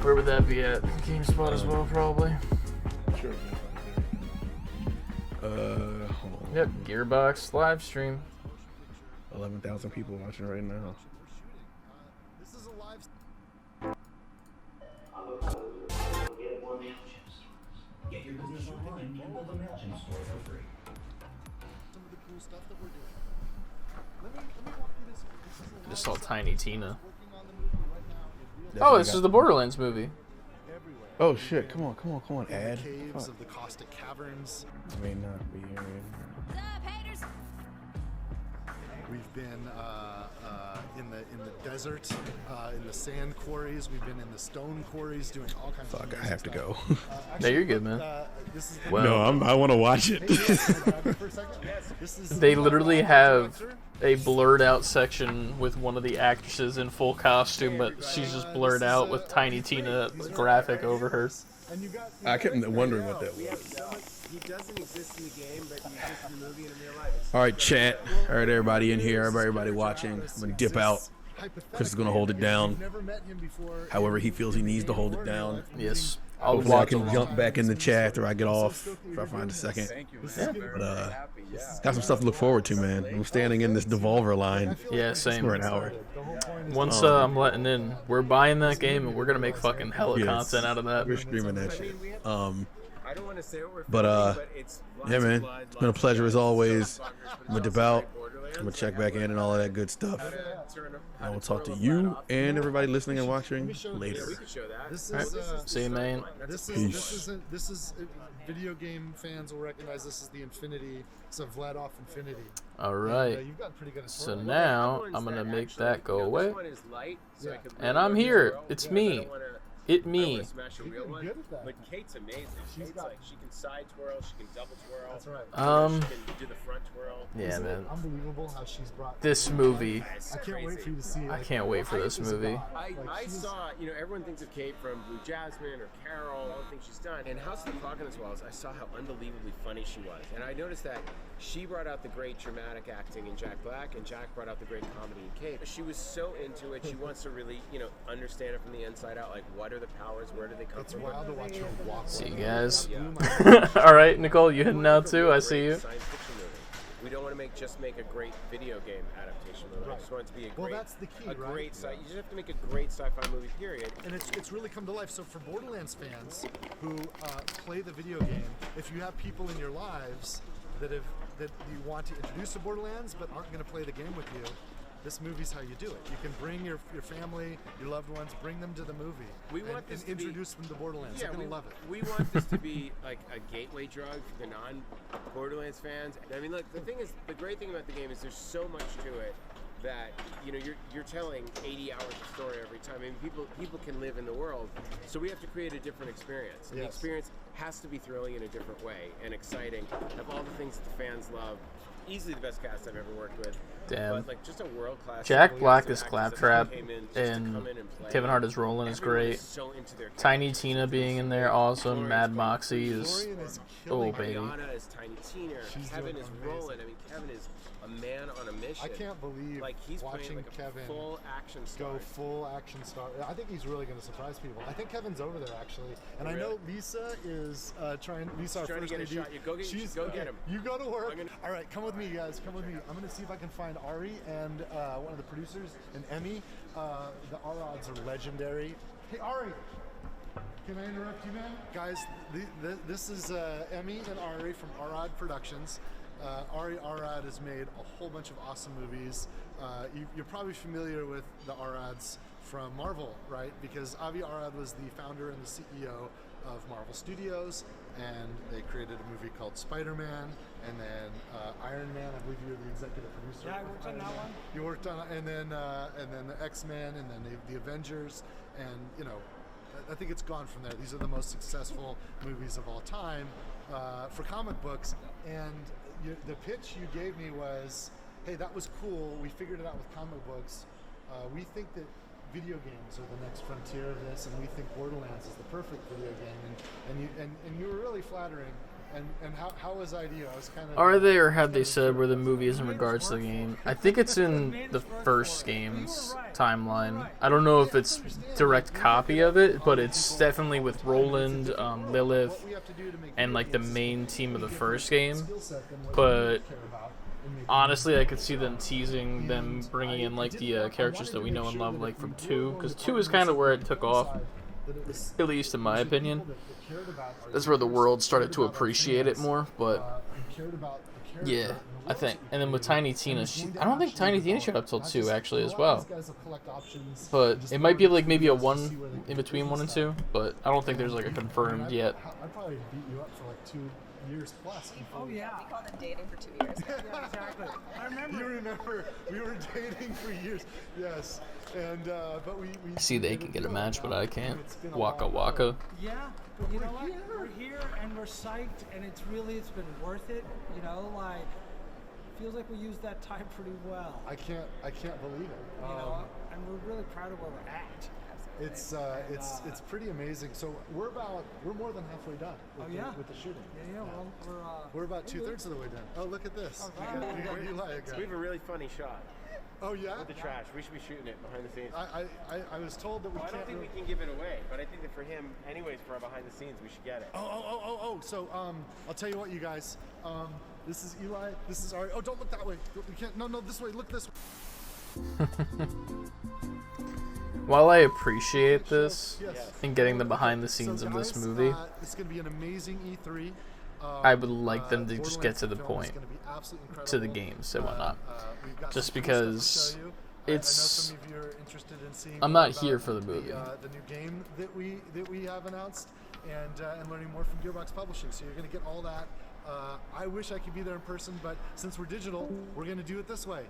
Where would that be at? GameSpot as well, probably. Sure. Hold on. Yep, Gearbox Livestream. 11,000 people watching right now. This is a live. Get your business online with the MailChimp store for free. Some of the cool stuff that we're doing. Let me walk through this. This is a Just saw Tiny Tina. working on the movie right now. It Oh, this is the Borderlands movie. everywhere. Oh shit! Come on! In the Ad. caves Fuck. of the caustic caverns. May not be here. We've been in the desert, in the sand quarries. We've been in the stone quarries, doing all kinds of. Fuck! I amazing have to stuff. go. No, you're good, man. This is Well- No, I want to watch it. Hey, can I grab you for a second? This is They literally have director. a blurred out section with one of the actresses in full costume, but she's just blurred out with Tiny Tina graphic over her. And you got. I kept wondering what that was. He doesn't exist in the game, but he exists in the movie and in real life. All right, chat. All right, everybody in here, everybody watching. I'm gonna dip out. Chris is gonna hold it down. Never met him before. However he feels he needs to hold it down. Yes. I'll Hopefully I watch can along. jump back in the chat after I get off, if I find a second. But got some stuff to look forward to, man. I'm standing in this Devolver line Yeah, same. for an hour. Once I'm letting in, we're buying that game and we're gonna make fucking hella Yes. content out of that. We're streaming that shit. I don't want to say what we're But, filming, but it's Yeah, lots of man. blood, It's been a lots of pleasure as stuff, always. fuckers, I'm gonna dip out. Borderlands. I'm gonna check back in and all of that good stuff. Turn I will talk to you and everybody listening and watching later. We could show that. This Alright, is see you, man. this is video game fans will recognize this is the Infinity. It's a Vladoff Infinity. All right. You've gotten pretty good at So swirling. now I'm gonna make that go away. This one is light, so I Yeah. could And really I'm go here. through It's it. me. I don't wanna- It I don't me. wanna smash a real getting one. good at that. But Kate's amazing. She's Kate's got- like she can side twirl, she can double twirl. That's right. She can do the front twirl. Yeah, Isn't it man. unbelievable how she's brought This movie. I can't wait for you to see it. I can't wait for this movie. I saw, everyone thinks of Kate from Blue Jasmine or Carol, all the things she's done. And House of the Clock on the Walls, I saw how unbelievably funny she was. And I noticed that she brought out the great dramatic acting in Jack Black, and Jack brought out the great comedy in Kate. She was so into it. She wants to really, understand it from the inside out. Like, what are the powers? Where do they come It's from? wild to watch her walk. See you around. guys. Blew my mind. All right, Nicole, you heading out too? I see you. Science fiction movie. We don't want to just make a great video game adaptation movie. I just want it to be a great, Well, that's the key, right? great sci. You just have to make a great sci-fi movie. Period. And it's really come to life. So for Borderlands fans who play the video game, if you have people in your lives that you want to introduce to Borderlands but aren't going to play the game with you, this movie's how you do it. You can bring your family, your loved ones, bring them to the movie. We want and this to introduce them to Borderlands. Yeah, They're we gonna love it. We want this to be like a gateway drug for the non-Borderlands fans. I mean, look, the thing is, the great thing about the game is there's so much to it that you're telling 80 hours of story every time. I mean, people can live in the world, so we have to create a different experience. And the Yes. experience has to be thrilling in a different way and exciting. Have all the things that the fans love. Easily the best cast I've ever worked with. Damn. But like just a world-class. Jack cast Black of is actors Claptrap, that came in just to and come in and play. Kevin Hart is Roland is Everyone great. so into their Tiny characters. Tina being in there, awesome. Mad Moxie is Florian is killing oh baby. Ariana is Tiny Tina. She's Kevin doing is amazing. Roland. I mean, Kevin is a man on a mission. I can't believe like he's watching playing like Kevin a full action star. go full action star. I think he's really going to surprise people. I think Kevin's over there actually, and I Really? know Lisa is trying. Lisa, our trying to first get a AD, shot. You go get- she's go okay, get him. You go to work. I'm gonna- All right, come with me, guys. Come with me. I'm going to see if I can find Ari and one of the producers and Emmy. The R-Odds are legendary. Hey Ari. Can I interrupt you, man? Guys, this is Emmy and Ari from Arad Productions. Ari Arad has made a whole bunch of awesome movies. You're probably familiar with the Arads from Marvel, right? Because Avi Arad was the founder and the CEO of Marvel Studios, and they created a movie called Spider-Man, and then Iron Man. I believe you were the executive producer. Yeah, I of worked on Iron that Man. one. You worked on, and then the X-Men, and then the Avengers, and I think it's gone from there. These are the most successful movies of all time for comic books. And the pitch you gave me was, hey, that was cool. We figured it out with comic books. We think that video games are the next frontier of this, and we think Borderlands is the perfect video game. And you were really flattering. And how was IDEO? I was kind of. Are they, or have they said where the movie is in regards to the game? I think it's in the first game's timeline. I don't know if it's direct copy of it, but it's definitely with Roland, Lilith, and like the main team of the first game. But honestly, I could see them teasing them bringing in like the characters that we know and love, like from 2, because 2 is kind of where it took off, at least in my opinion. That's where the world started to appreciate it more, but yeah, I think. And then with Tiny Tina, I don't think Tiny Tina showed up till 2 actually as well. But it might be like maybe a 1 in between 1 and 2, but I don't think there's like a confirmed yet. I'd probably beat you up for like 2 years plus. Oh yeah. We called it dating for 2 years. Yeah, exactly. I remember. You remember we were dating for years. Yes. And but we See, they can get a match, but I can't. Waka waka. Yeah, but you know what? We're here and we're psyched, and it's been worth it. You know, like feels like we used that time pretty well. I can't believe it. You know, and we're really proud of where we're at. It's pretty amazing. So we're more than halfway done with the shooting. Yeah. Well, We're about 2/3 of the way done. Oh, look at this. We got Eli again. We have a really funny shot Oh yeah. with the trash. We should be shooting it behind the scenes. I was told that we Well, I can't. don't think we can give it away, but I think that for him, anyways, for our behind the scenes, we should get it. Oh. So I'll tell you what, you guys. This is Eli. This is Ari. Oh, don't look that way. You can't. No, this way. Look this way. While I appreciate this Yes. and getting the behind the scenes So, of this guys, movie, it's going to be an amazing E3. I would like them to just get to the Borderlands point, film is gonna be absolutely to the incredible. games and whatnot. We've got Just some cool stuff to because show you. I know it's- some of you are interested in seeing I'm more not here about for the movie. The new game that we have announced, and learning more from Gearbox Publishing. So you're going to get all that. I wish I could be there in person, but since we're digital, we're going to do it this way.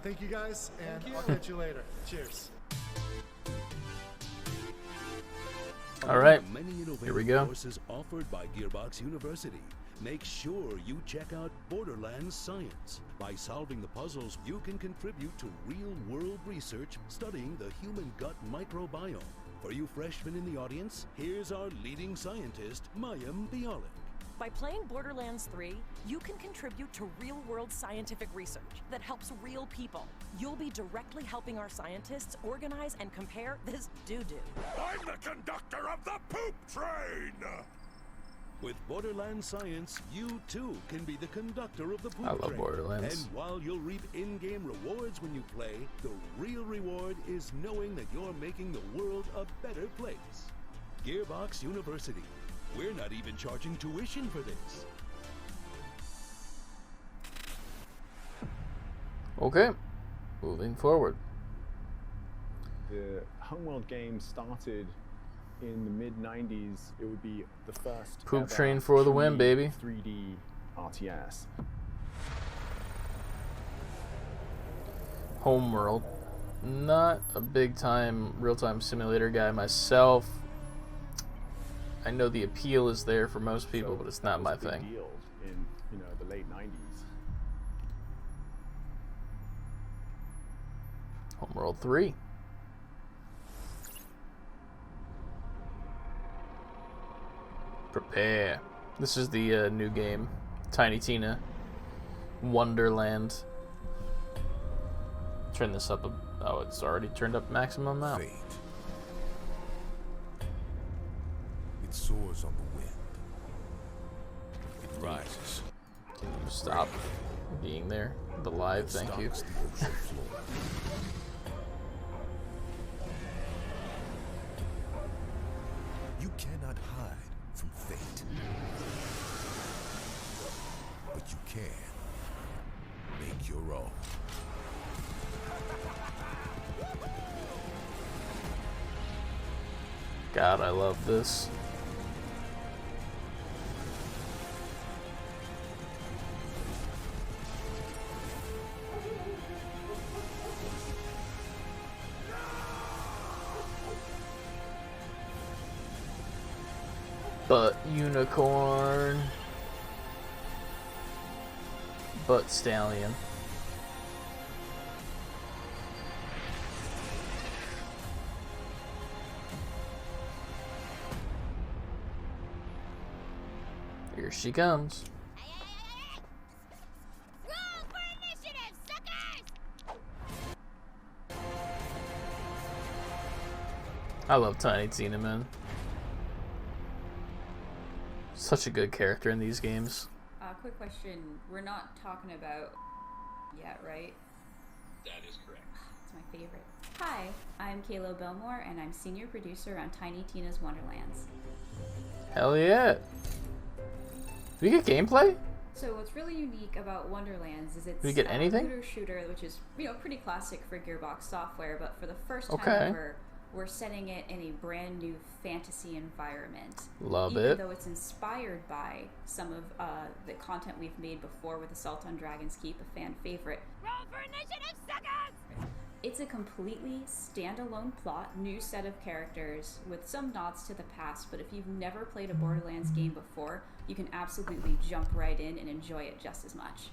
Thank you guys, and I'll catch you later. Cheers. All right, Many innovative here we go. courses offered by Gearbox University. Make sure you check out Borderlands Science. By solving the puzzles, you can contribute to real-world research studying the human gut microbiome. For you freshmen in the audience, here's our leading scientist, Mayim Bialik. By playing Borderlands 3, you can contribute to real-world scientific research that helps real people. You'll be directly helping our scientists organize and compare this doo-doo. I'm the conductor of the poop train! With Borderlands Science, you too can be the conductor of the poop I love train. Borderlands. And while you'll reap in-game rewards when you play, the real reward is knowing that you're making the world a better place. Gearbox University. We're not even charging tuition for this. Okay, moving forward. The Homeworld game started in the mid-90s. It would be the first Poop ever train for the win, truly baby. 3D RTS. Homeworld. Not a big time real-time simulator guy myself. I know the appeal is there for most people, So but it's that not was my a big thing. deal in the late 90s. Homeworld 3. Prepare. This is the new game, Tiny Tina Wonderland. Turn this up. Oh, it's already turned up maximum amount. Fate. It soars on the wind. It rises. Can you stop being there? The live, thank you. Stalks the ocean floor. You cannot hide from fate. But you can make your own. God, I love this. But unicorn. But stallion. You're Here she comes. Roll for initiative, suckers! I love Tiny Tina, man. Such a good character in these games. Quick question. We're not talking about yet, right? That is correct. It's my favorite. Hi, I'm Kayla Belmore, and I'm senior producer on Tiny Tina's Wonderlands. Hell yeah. Do we get gameplay? So what's really unique about Wonderlands is it's Do we get anything? looter shooter, which is pretty classic for Gearbox software, but for the first time Okay. ever, we're setting it in a brand new fantasy environment. Love Even it. though it's inspired by some of the content we've made before with Assault on Dragon's Keep, a fan favorite. Roll for initiative, suckers! It's a completely standalone plot, new set of characters with some nods to the past, but if you've never played a Borderlands game before, you can absolutely jump right in and enjoy it just as much.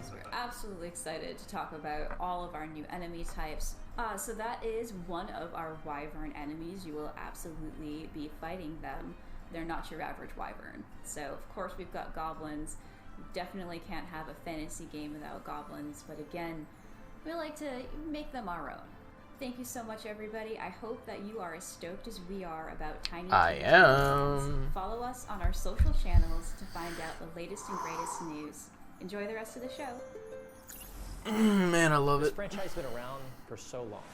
So we're absolutely excited to talk about all of our new enemy types. So that is one of our wyvern enemies. You will absolutely be fighting them. They're not your average wyvern. So of course we've got goblins. You definitely can't have a fantasy game without goblins, but again, we like to make them our own. Thank you so much, everybody. I hope that you are as stoked as we are about Tiny Tina's I am. Follow us on our social channels to find out the latest and greatest news. Enjoy the rest of the show. Man, I love This it. franchise has been around for so long.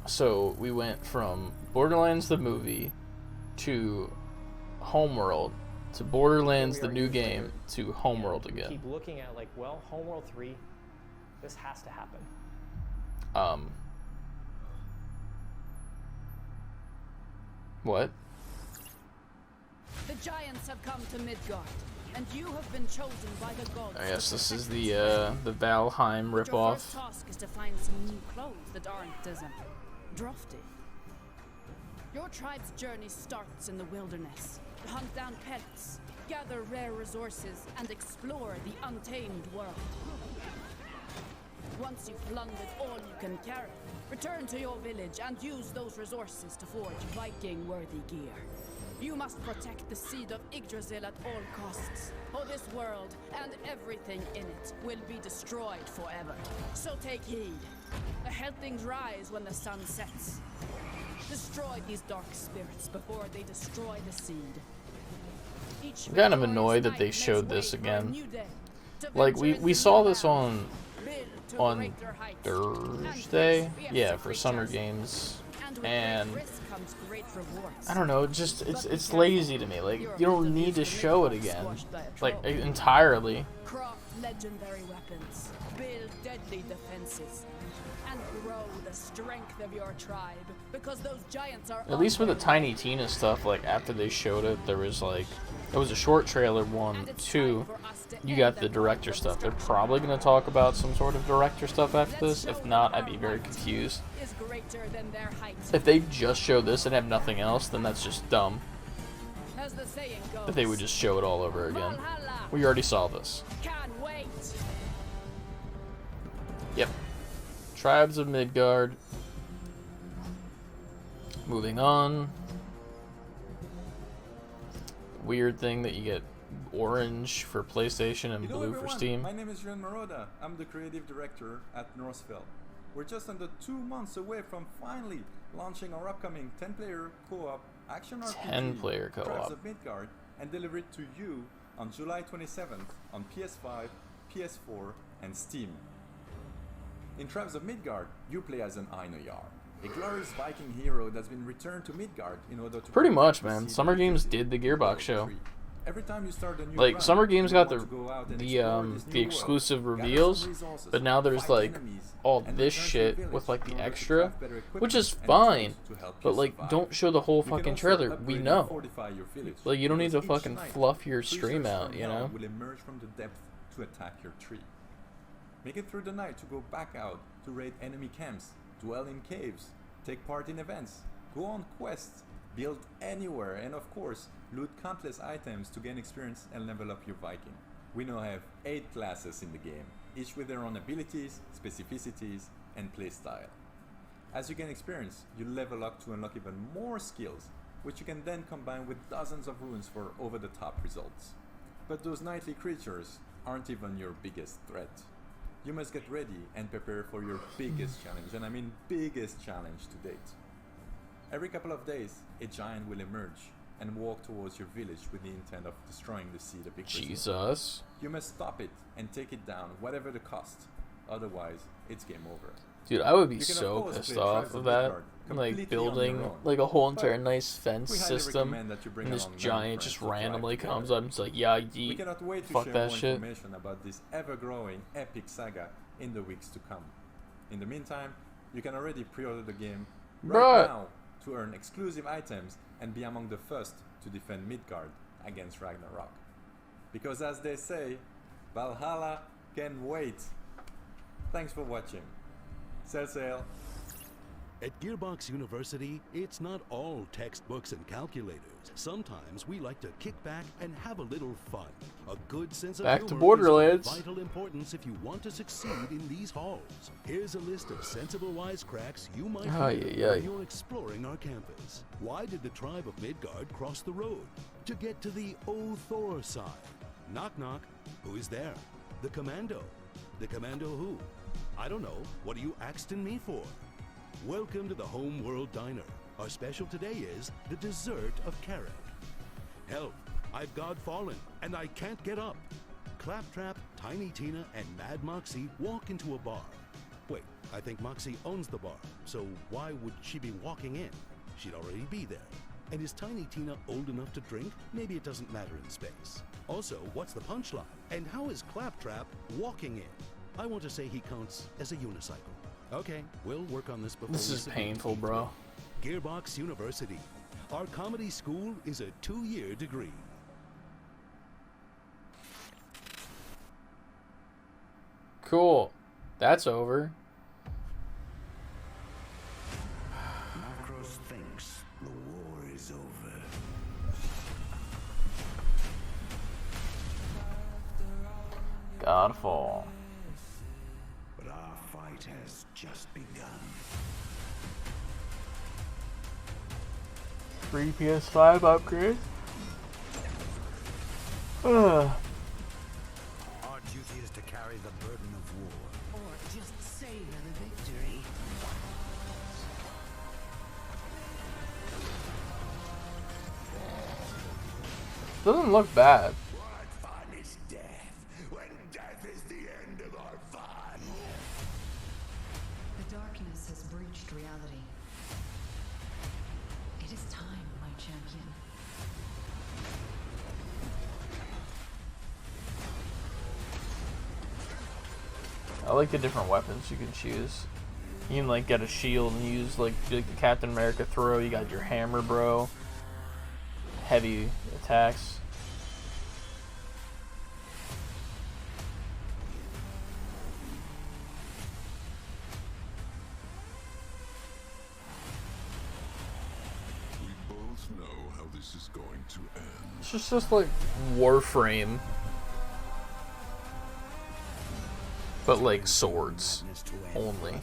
So we went from Borderlands the movie to Homeworld to Borderlands the new game to Homeworld again. Keep looking at like, well, Homeworld 3, this has to happen. What? The giants have come to Midgard, and you have been chosen by the gods. I guess this is the Valheim Your ripoff. first task is to find some new clothes that aren't as drafty. Your tribe's journey starts in the wilderness. Hunt down pets, gather rare resources, and explore the untamed world. Once you've plundered all you can carry, return to your village and use those resources to forge Viking-worthy gear. You must protect the seed of Yggdrasil at all costs, or this world and everything in it will be destroyed forever. So take heed. Ahead things rise when the sun sets. Destroy these dark spirits before they destroy the seed. I'm kind of annoyed that they showed this again. Like we saw this on Thursday, yeah, for Summer Games, and I don't know, just it's lazy to me. Like you don't need to show it again, like entirely. Craft legendary weapons, build deadly defenses, and grow the strength of your tribe, because those giants are At least for the Tiny Tina stuff, like after they showed it, there was like it was a short trailer 1, 2. You got the director stuff. They're probably gonna talk about some sort of director stuff after this. If not, I'd be very confused. If they just show this and have nothing else, then that's just dumb. If they would just show it all over again. We already saw this. Can't wait. Yep. Tribes of Midgard. Moving on. Weird thing that you get orange for PlayStation and blue for Steam. My name is Juan Maroda. I'm the creative director at Northfell. We're just under 2 months away from finally launching our upcoming 10-player co-op action RPG, 10-player co-op. Tribes of Midgard, and deliver it to you on July 27th on PS5, PS4, and Steam. In Tribes of Midgard, you play as an Einarjar, a glorious Viking hero that's been returned to Midgard in order to Pretty much, man. Summer Games did the Gearbox show. Every time you start a new Like run, Summer Games got you want to go out and the explore this new exclusive world, gather reveals, some resources, but now there's fight like enemies, all and this return to your shit village with like in the order to extra, craft better equipment which is and fine, tools to help but you like survive. don't show the whole You can fucking also trailer. We upgrade and know. fortify your village, Like you don't need to because each fucking night, fluff your creatures stream from out, you hell know? will emerge from the depth to attack your tree. Make it through the night to go back out to raid enemy camps, dwell in caves, take part in events, go on quests, build anywhere, and of course, loot countless items to gain experience and level up your Viking. We now have 8 classes in the game, each with their own abilities, specificities, and playstyle. As you gain experience, you level up to unlock even more skills, which you can then combine with dozens of runes for over-the-top results. But those nightly creatures aren't even your biggest threat. You must get ready and prepare for your biggest challenge, and I mean biggest challenge to date. Every couple of days, a giant will emerge and walk towards your village with the intent of destroying the seed of Yggdrasil. Jesus. You must stop it and take it down, whatever the cost. Otherwise, it's game over. Dude, I would be You can, so of course, pissed play off Tribes of of that. Midgard Like completely on building your own. like a whole entire But nice fence we highly system, recommend that you bring and this along giant many just friends to thrive randomly together. comes up and is like, yeah, We cannot wait to fuck share that more shit. information about this ever-growing epic saga in the weeks to come. In the meantime, you can already pre-order the game right Bruh. now to earn exclusive items and be among the first to defend Midgard against Ragnarok. Because as they say, Valhalla can wait. Thanks for watching. Sail. At Gearbox University, it's not all textbooks and calculators. Sometimes we like to kick back and have a little fun. A good sense of Back to humor Borderlands. is of vital importance if you want to succeed in these halls. Here's a list of sensible wisecracks you might hear when you're exploring our campus. Why did the tribe of Midgard cross the road? To get to the O Thor side. Knock knock. Who is there? The commando. The commando who? I don't know. What are you axing me for? Welcome to the Home World Diner. Our special today is the dessert of carrot. Help! I've God fallen, and I can't get up. Claptrap, Tiny Tina, and Mad Moxie walk into a bar. Wait, I think Moxie owns the bar, so why would she be walking in? She'd already be there. And is Tiny Tina old enough to drink? Maybe it doesn't matter in space. Also, what's the punchline? And how is Claptrap walking in? I want to say he counts as a unicycle. Okay, we'll work on this before This we is submit painful, the bro. Gearbox University. Our comedy school is a 2-year degree. Cool. That's over. Macros thinks the war is over. Godfall. But our fight has just begun. Free PS5 upgrade. Ugh. Our duty is to carry the burden of war. Or just savor the victory. Doesn't look bad. What fun is death when death is the end of our fun? The darkness has breached reality. It is time, my champion. I like the different weapons you can choose. You can like get a shield and use like the Captain America throw. You got your hammer, bro. Heavy attacks. We both know how this is going to end. It's just like Warframe, but like swords only. Never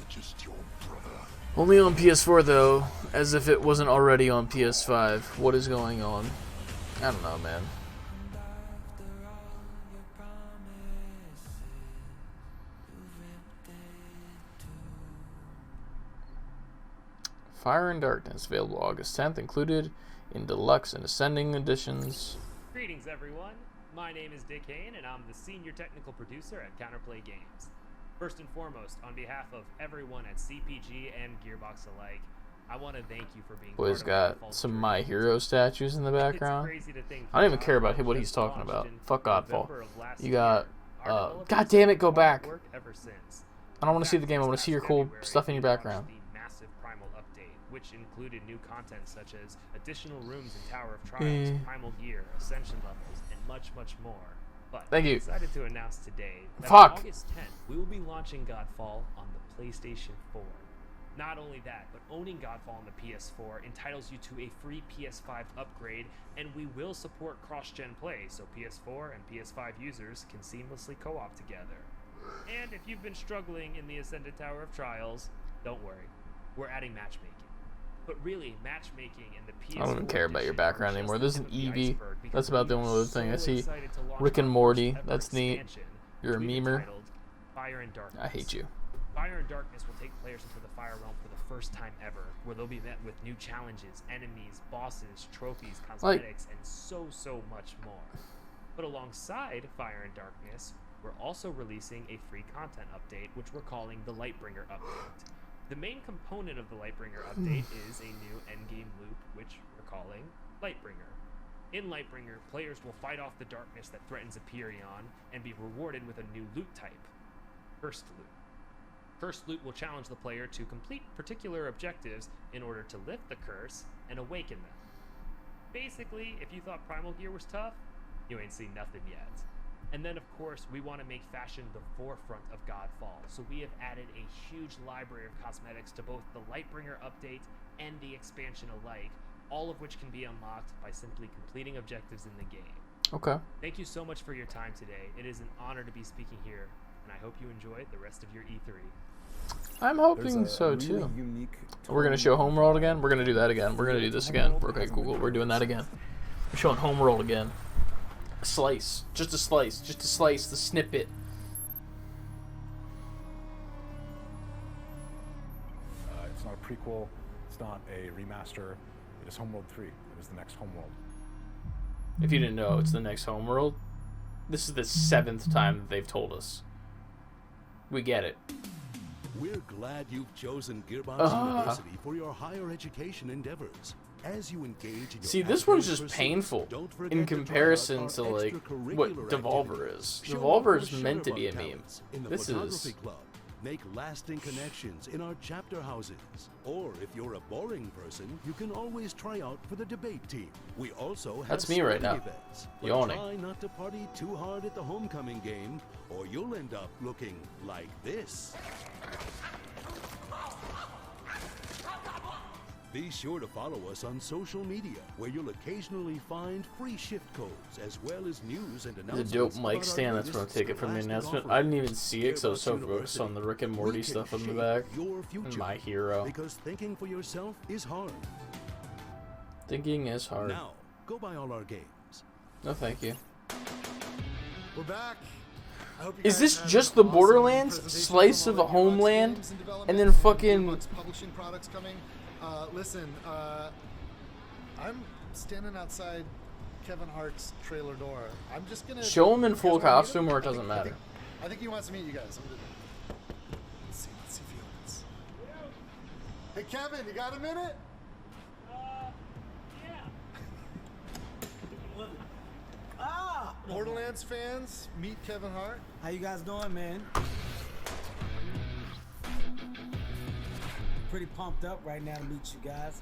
just your brother. Only on PS4 though, as if it wasn't already on PS5. What is going on? I don't know, man. Fire and Darkness, available August 10th, included in Deluxe and Ascending editions. Greetings, everyone. My name is Dick Hayne, and I'm the Senior Technical Producer at Counterplay Games. First and foremost, on behalf of everyone at CPG and Gearbox alike, I want to thank you for being Boy's part of got some My Hero statues in the background. I don't even care about what he's talking about. Fuck Godfall. You got, God damn it, go back. I don't want to see the game, I want to see your cool stuff in your background. Massive Primal update, which included new content such as additional rooms in Tower of Trials, Primal gear, Ascension levels, and much, much more. But Thank you. I'm excited to announce today that Fuck. on August 10th, we will be launching Godfall on the PlayStation 4. Not only that, but owning Godfall on the PS4 entitles you to a free PS5 upgrade, and we will support cross-gen play, so PS4 and PS5 users can seamlessly co-op together. And if you've been struggling in the Ascended Tower of Trials, don't worry, we're adding matchmaking. But really, matchmaking in the PS4 I don't even care about your background anymore. This is an Eevee. That's about the only other thing I see. Excited to launch Rick and our Morty. first ever That's neat. expansion, You're a which we've memer. entitled Fire and Darkness. I hate you. Fire and Darkness will take players into the Fire Realm for the first time ever, where they'll be met with new challenges, enemies, bosses, trophies, cosmetics, and so much more. But alongside Fire and Darkness, we're also releasing a free content update, which we're calling the Lightbringer update. The main component of the Lightbringer update is a new endgame loop, which we're calling Lightbringer. In Lightbringer, players will fight off the darkness that threatens Aperion and be rewarded with a new loot type, Cursed Loot. Cursed Loot will challenge the player to complete particular objectives in order to lift the curse and awaken them. Basically, if you thought Primal Gear was tough, you ain't seen nothing yet. And then, of course, we want to make fashion the forefront of Godfall, so we have added a huge library of cosmetics to both the Lightbringer update and the expansion alike, all of which can be unlocked by simply completing objectives in the game. Okay. Thank you so much for your time today. It is an honor to be speaking here, and I hope you enjoy the rest of your E3. I'm hoping so too. We're gonna show Homeworld again. We're gonna do that again. We're gonna do this again. Okay, cool. We're doing that again. We're showing Homeworld again. A slice, just a slice, the snippet. It's not a prequel. It's not a remaster. It is Homeworld 3. It is the next Homeworld. If you didn't know, it's the next Homeworld. This is the 7th time that they've told us. We get it. We're glad you've chosen Gearbox University for your higher education endeavors. As you engage in your See, this one's just painful in comparison to like what Devolver is. Devolver is meant to be a meme. This is. Club. Make lasting connections in our chapter houses. Or if you're a boring person, you can always try out for the debate team. We also have That's me right now. events. But Yawning. try not to party too hard at the homecoming game, or you'll end up looking like this. Be sure to follow us on social media, where you'll occasionally find free shift codes, as well as news and The announcements. dope mic about stand, our that's what I'm latest taking from the scholastic announcement. offerings. I didn't even see it because I was so Gearbox focused on the Rick and Morty we can stuff in the shape back. your future, My hero. Because thinking for yourself is hard. Thinking is hard. Now, go buy all our games. No, thank you. We're back. I hope you Is guys this had just an the awesome Borderlands presentation slice from of all a the Gearbox homeland, games in and development then and fucking Gearbox publishing products coming? Listen, I'm standing outside Kevin Hart's trailer door. I'm just gonna show him in you guys full wanna meet costume, him? or it doesn't matter. I think he wants to meet you guys. Let's see if he opens. Hey Kevin, you got a minute? Ah! Borderlands fans, meet Kevin Hart. How you guys doing, man? Pretty pumped up right now to meet you guys.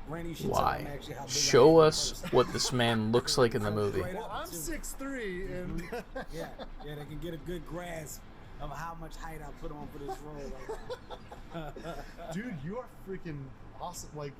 Randy, you should tell them Why? actually how big Show I am us what this man looks like in the movie. Well, I'm 6'3", and yeah, they can get a good grasp of how much height I put on for this role right now. Dude, you are freaking awesome. Like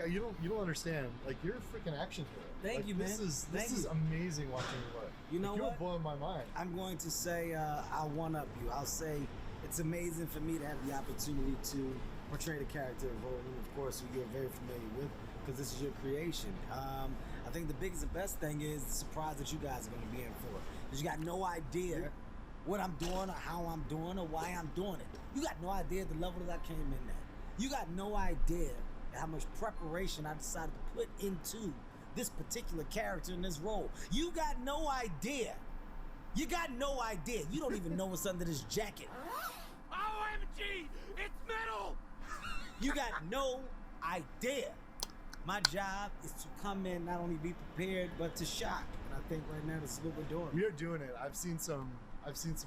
you don't understand. Like you're a freaking action hero. Thank like, you, man. This Thank is you. amazing watching you work. You know like, what? You're blowing my mind. I'm going to say I'll one-up you. I'll say it's amazing for me to have the opportunity to portray the character of Roland, of course, who you're very familiar with, because this is your creation. I think the biggest and best thing is the surprise that you guys are going to be in for. Because you got no idea what I'm doing or how I'm doing or why I'm doing it. You got no idea the level that I came in at. You got no idea how much preparation I decided to put into this particular character in this role. You got no idea. You got no idea. You don't even know what's under this jacket. OMG! It's metal! You got no idea. My job is to come in, not only be prepared, but to shock. And I think right now this is what we're doing. We are doing it. I've seen some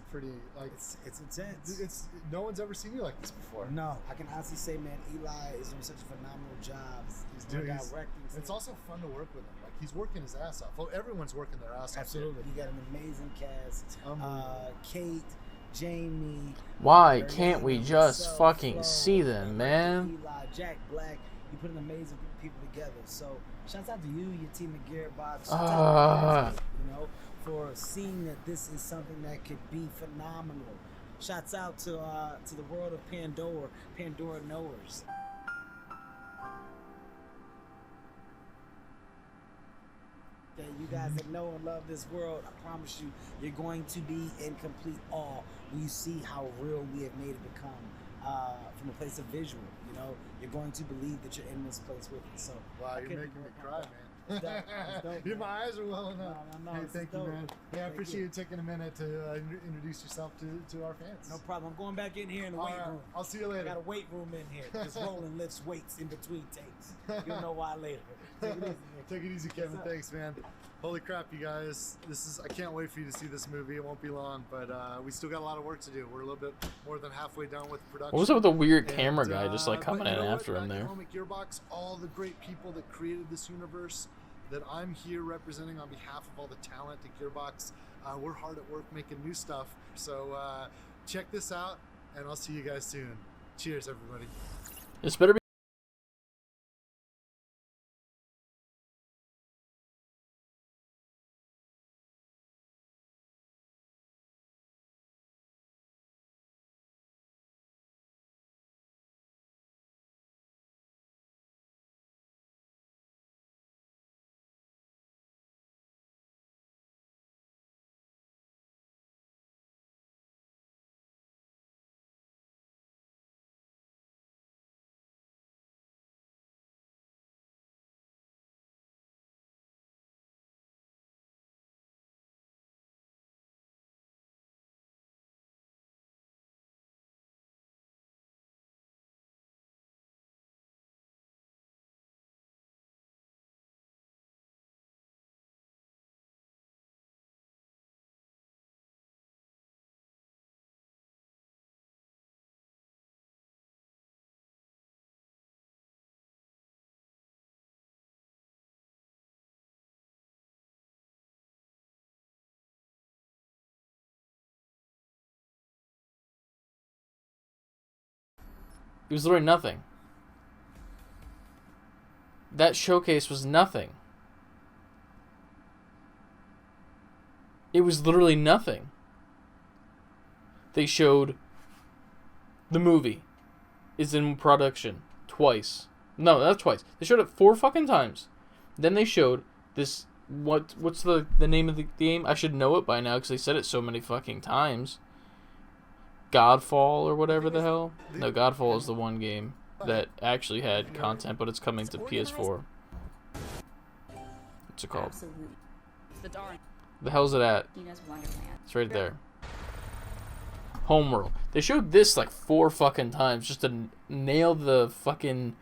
pretty like it's intense. It's no one's ever seen you like this before. No, I can honestly say, man, Eli is doing such a phenomenal job. He's doing directing. It's also fun to work with him. Like he's working his ass off. Well, everyone's working their ass off. Absolutely. You got an amazing cast. Kate, Jamie. Why can't we just myself, fucking Flo, see them, man? Eli, Jack Black. You put an amazing group of people together. So shouts out to you, your team at Gearbox. Shouts out to you know, for seeing that this is something that could be phenomenal. Shouts out to the world of Pandora knowers. That you guys that know and love this world, I promise you, you're going to be in complete awe when you see how real we have made it become from a place of visual. You know, you're going to believe that you're in this place with us. So, wow, you're making me cry, man. My eyes are welling up. No, hey, thank you, man. Yeah, I appreciate you taking a minute to introduce yourself to our fans. No problem. I'm going back in here in the weight room. I'll see you later. I got a weight room in here. Just rolling lifts weights in between takes. You'll know why later. Take it easy. Take it easy, Kevin. Thanks, man. Holy crap, you guys. I can't wait for you to see this movie. It won't be long, but we still got a lot of work to do. We're a little bit more than halfway done with production. What was up with the weird camera guy just like coming in after him there? Home at Gearbox, all the great people that created this universe that I'm here representing on behalf of all the talent at Gearbox. We're hard at work making new stuff. So check this out, and I'll see you guys soon. Cheers, everybody. This better be. It was literally nothing. That showcase was nothing. It was literally nothing. They showed the movie is in production twice. No, not twice. They showed it 4 fucking times. Then they showed this. What's the name of the game? I should know it by now because they said it so many fucking times. Godfall or whatever the hell. No, Godfall is the one game that actually had content, but it's coming to PS4. What's it called? Absolutely. The hell's it at? Tina's Wonderland. It's right there. Homeworld. They showed this like 4 fucking times just to nail the fucking...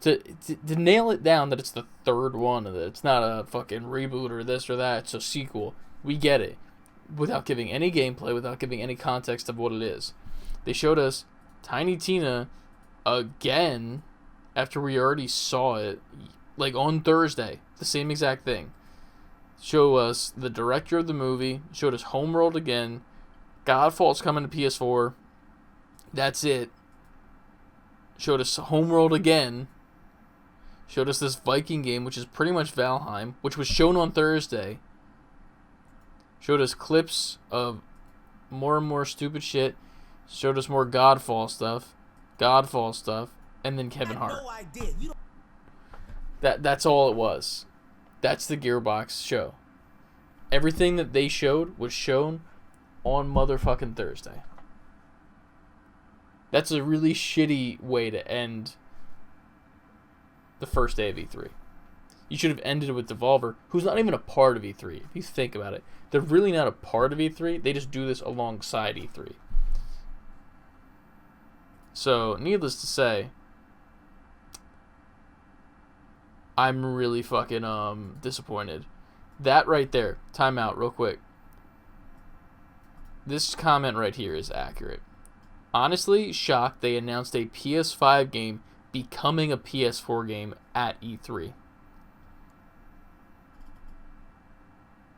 To nail it down that it's the 3rd one, and that it's not a fucking reboot or this or that, it's a sequel. We get it. Without giving any gameplay, without giving any context of what it is. They showed us Tiny Tina again after we already saw it, like on Thursday. The same exact thing. Show us the director of the movie, showed us Homeworld again, Godfall's coming to PS4. That's it. Showed us Homeworld again. Showed us this Viking game, which is pretty much Valheim, which was shown on Thursday. Showed us clips of more and more stupid shit. Showed us more Godfall stuff, and then Kevin Hart. No idea. That's all it was. That's the Gearbox show. Everything that they showed was shown on motherfucking Thursday. That's a really shitty way to end the first day of E3. You should have ended with Devolver, who's not even a part of E3. If you think about it, they're really not a part of E3. They just do this alongside E3. So, needless to say, I'm really fucking disappointed. That right there, time out real quick. This comment right here is accurate. Honestly, shocked they announced a PS5 game becoming a PS4 game at E3.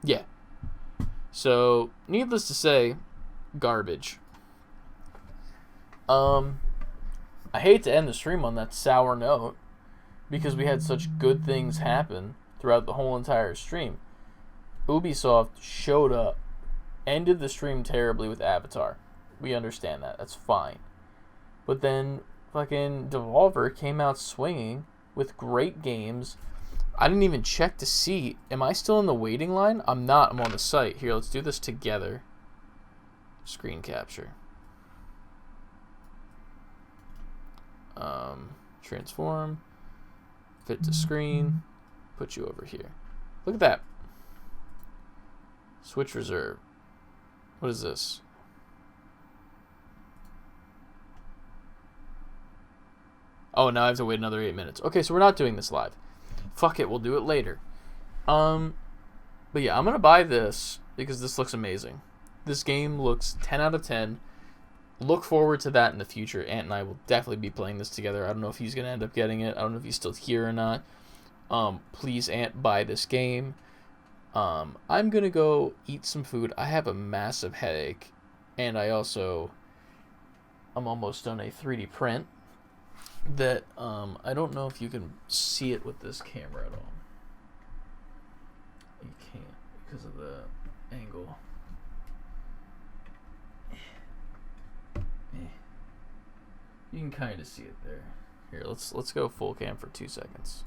Yeah. So, needless to say, garbage. I hate to end the stream on that sour note because we had such good things happen throughout the whole entire stream. Ubisoft showed up, ended the stream terribly with Avatar. We understand that. That's fine. But then fucking Devolver came out swinging with great games. I didn't even check to see. Am I still in the waiting line? I'm not. I'm on the site. Here, let's do this together. Screen capture. Transform. Fit to screen. Put you over here. Look at that. Switch reserve. What is this? Oh, now I have to wait another 8 minutes. Okay, so we're not doing this live. Fuck it, we'll do it later. But yeah, I'm gonna buy this because this looks amazing. This game looks 10 out of 10. Look forward to that in the future. Ant and I will definitely be playing this together. I don't know if he's gonna end up getting it. I don't know if he's still here or not. Please, Ant, buy this game. I'm gonna go eat some food. I have a massive headache, and I'm almost done a 3D print that I don't know if you can see it with this camera at all. You can't because of the angle. You can kind of see it there. Here, let's go full cam for 2 seconds.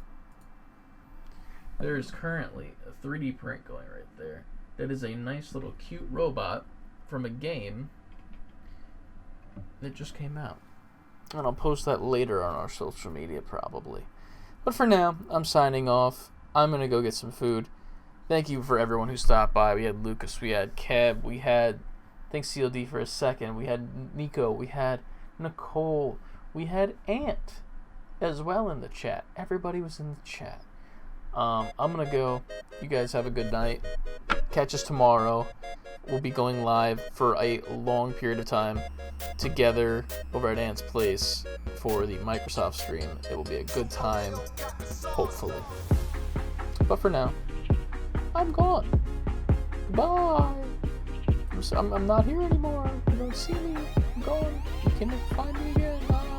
There's currently a 3D print going right there. That is a nice little cute robot from a game that just came out. And I'll post that later on our social media probably. But for now, I'm signing off. I'm going to go get some food. Thank you for everyone who stopped by. We had Lucas, we had Kev, we had, thanks CLD for a second, we had Nico, we had Nicole, we had Ant as well in the chat. Everybody was in the chat. I'm gonna go. You guys have a good night. Catch us tomorrow. We'll be going live for a long period of time together over at Ant's place for the Microsoft stream. It will be a good time, hopefully. But for now, I'm gone. Bye. I'm not here anymore. You don't see me. I'm gone. You can't find me again. Bye.